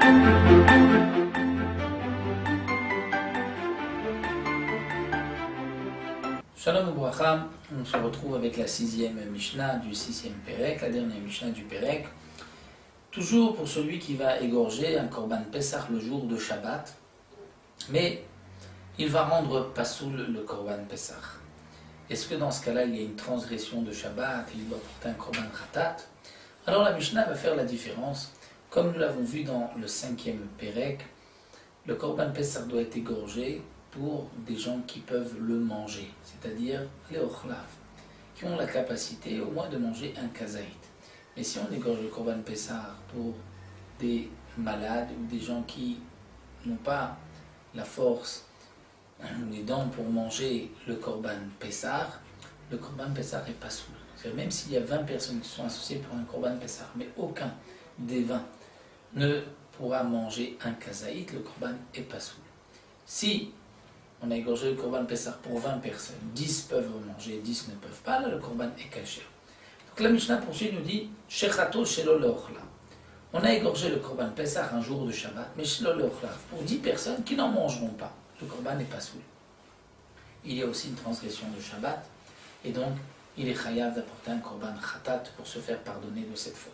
Shalom Ubracha, on se retrouve avec la 6e Mishnah du 6e Perek, la dernière Mishnah du Perek. Toujours pour celui qui va égorger un Korban Pessah le jour de Shabbat, mais il va rendre pasoul le Korban Pessah. Est-ce que dans ce cas-là il y a une transgression de Shabbat et il doit porter un Korban Khatat? Alors la Mishnah va faire la différence. Comme nous l'avons vu dans le 5e Perek, le Korban Pessah doit être égorgé pour des gens qui peuvent le manger, c'est-à-dire les ochlav, qui ont la capacité au moins de manger un kazaït. Mais si on égorge le Korban Pessah pour des malades ou des gens qui n'ont pas la force, les dents pour manger le Korban Pessah, le Korban Pessah est pas soul. Même s'il y a 20 personnes qui sont associées pour un Korban Pessah, mais aucun des 20 ne pourra manger un kazaït, le Korban est pas soul. Si on a égorgé le Korban Pessah pour 20 personnes, 10 peuvent manger, 10 ne peuvent pas, là le Korban est caché. Donc la Mishnah poursuit, nous dit Shechato shelo leochla. On a égorgé le Korban Pessah un jour de Shabbat, mais shelo leochla, pour 10 personnes qui n'en mangeront pas. Le Korban n'est pas soul. Il y a aussi une transgression de Shabbat, et donc il est chayav d'apporter un Korban Khatat pour se faire pardonner de cette faute.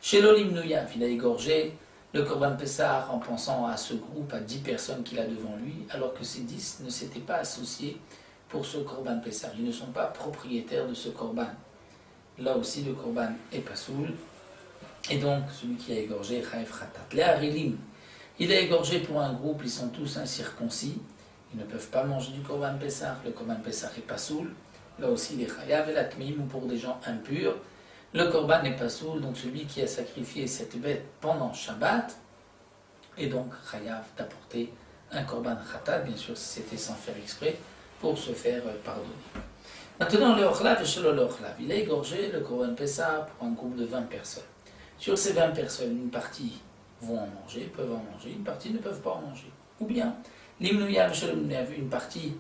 Shelo limnuyav, il a égorgé le Korban Pessah en pensant à ce groupe, à 10 personnes qu'il a devant lui, alors que ces 10 ne s'étaient pas associés pour ce Korban Pessah. Ils ne sont pas propriétaires de ce Korban. Là aussi, le Korban est pas soul. Et donc, celui qui a égorgé, Chayev Khatat. Les Harilim, il a égorgé pour un groupe, ils sont tous incirconcis. Ils ne peuvent pas manger du Korban Pessah. Le Korban Pessah est pas soul. Là aussi, les Chayav et la Tmim, ou pour des gens impurs. Le Korban n'est pas soul, donc celui qui a sacrifié cette bête pendant Shabbat est donc chayav d'apporter un Korban Khatat, bien sûr si c'était sans faire exprès, pour se faire pardonner. Maintenant, le Ochlav et Shelo le Ochlav, il a égorgé le Korban Pessah pour un groupe de 20 personnes. Sur ces 20 personnes, une partie vont en manger, peuvent en manger, une partie ne peuvent pas en manger. Ou bien, l'Imnuyav et Shelo l'Imnuyav, une partie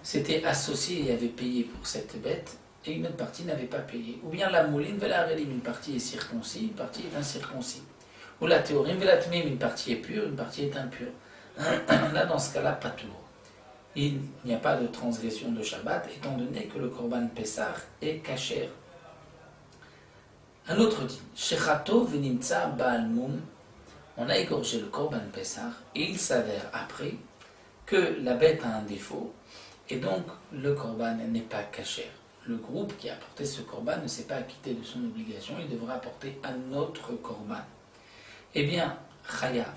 s'était associée et avait payé pour cette bête, et une autre partie n'avait pas payé. Ou bien la mouline velarelim, une partie est circoncis, une partie est incirconcis. Ou la théorim velatmim, une partie est pure, une partie est impure. Là, dans ce cas-là, pas tour. Il n'y a pas de transgression de Shabbat, étant donné que le Korban Pessah est kasher. Un autre dit, Shechato venimtsa baalmum, on a égorgé le Korban Pessah, et il s'avère après que la bête a un défaut, et donc le Korban n'est pas kasher. Le groupe qui a apporté ce korban ne s'est pas acquitté de son obligation, il devra apporter un autre korban. Eh bien, chayav,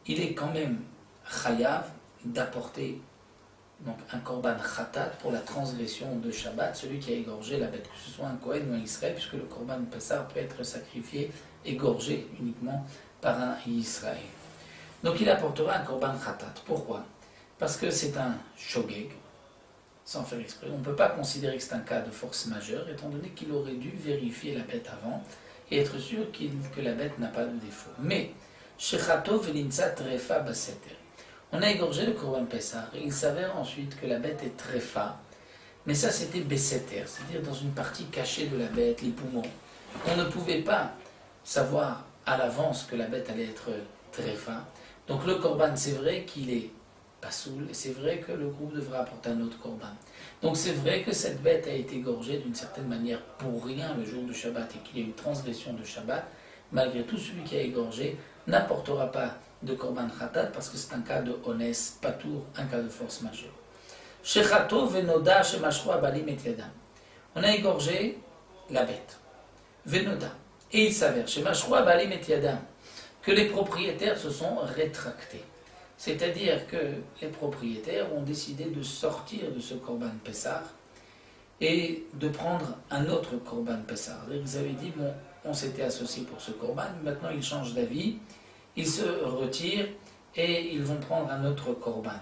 il est quand même chayav d'apporter donc un korban khatat pour la transgression de Shabbat, celui qui a égorgé la bête, que ce soit un Kohen ou un Israël, puisque le korban Pessah peut être sacrifié, égorgé uniquement par un Israël. Donc il apportera un korban khatat. Pourquoi? Parce que c'est un shogeg, sans faire exprès. On ne peut pas considérer que c'est un cas de force majeure, étant donné qu'il aurait dû vérifier la bête avant et être sûr que la bête n'a pas de défaut. Mais, Shechato velinsa trefa baseter. On a égorgé le Korban Pessah et il s'avère ensuite que la bête est trefa, mais ça c'était beseter, c'est-à-dire dans une partie cachée de la bête, les poumons. On ne pouvait pas savoir à l'avance que la bête allait être trefa. Donc le Korban, c'est vrai qu'il est pas soul, et c'est vrai que le groupe devra apporter un autre korban. Donc c'est vrai que cette bête a été égorgée d'une certaine manière pour rien le jour du Shabbat et qu'il y a une transgression de Shabbat. Malgré tout, celui qui a égorgé n'apportera pas de korban khatat parce que c'est un cas de honès, patour, un cas de force majeure. Shechato venoda shemashro abalim et yadam. On a égorgé la bête, venoda, et il s'avère shemashro abalim et yadam que les propriétaires se sont rétractés. C'est-à-dire que les propriétaires ont décidé de sortir de ce Korban Pessah et de prendre un autre Korban Pessah. Ils avaient dit, bon, on s'était associé pour ce Korban, maintenant ils changent d'avis, ils se retirent et ils vont prendre un autre Korban.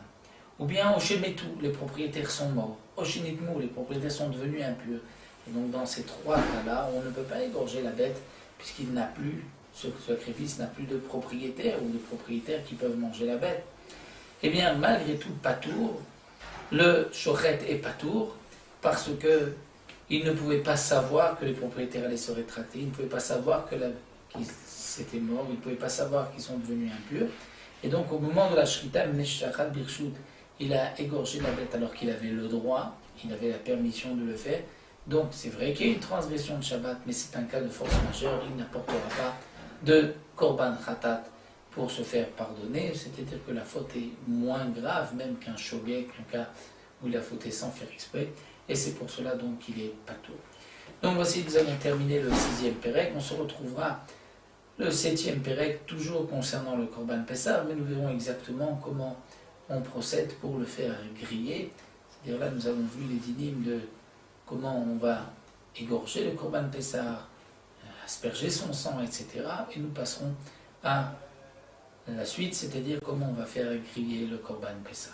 Ou bien au Shemetu, les propriétaires sont morts. Au Shinitmu, les propriétaires sont devenus impurs. Et donc dans ces trois cas-là, on ne peut pas égorger la bête puisqu'il n'a plus, ce sacrifice n'a plus de propriétaires ou de propriétaires qui peuvent manger la bête. Eh bien, malgré tout, patour, le shochet est patour parce que il ne pouvait pas savoir que les propriétaires allaient se rétracter, il ne pouvait pas savoir que qu'ils étaient morts, ils ne pouvaient pas savoir qu'ils sont devenus impurs. Et donc au moment de la Shrita, Birshut, il a égorgé la bête alors qu'il avait le droit, il avait la permission de le faire. Donc c'est vrai qu'il y a une transgression de Shabbat, mais c'est un cas de force majeure, il n'apportera pas de Korban Khatat pour se faire pardonner, c'est-à-dire que la faute est moins grave même qu'un shogeg, qu'un cas où il a fauté sans faire exprès, et c'est pour cela donc qu'il est patour. Donc voici, nous avons terminé le 6e Pérec, on se retrouvera le 7e Pérec, toujours concernant le Korban Pessah, mais nous verrons exactement comment on procède pour le faire griller. C'est-à-dire là, nous avons vu les dynimes de comment on va égorger le Korban Pessah, asperger son sang, etc. Et nous passerons à la suite, c'est-à-dire comment on va faire griller le Korban Pessah.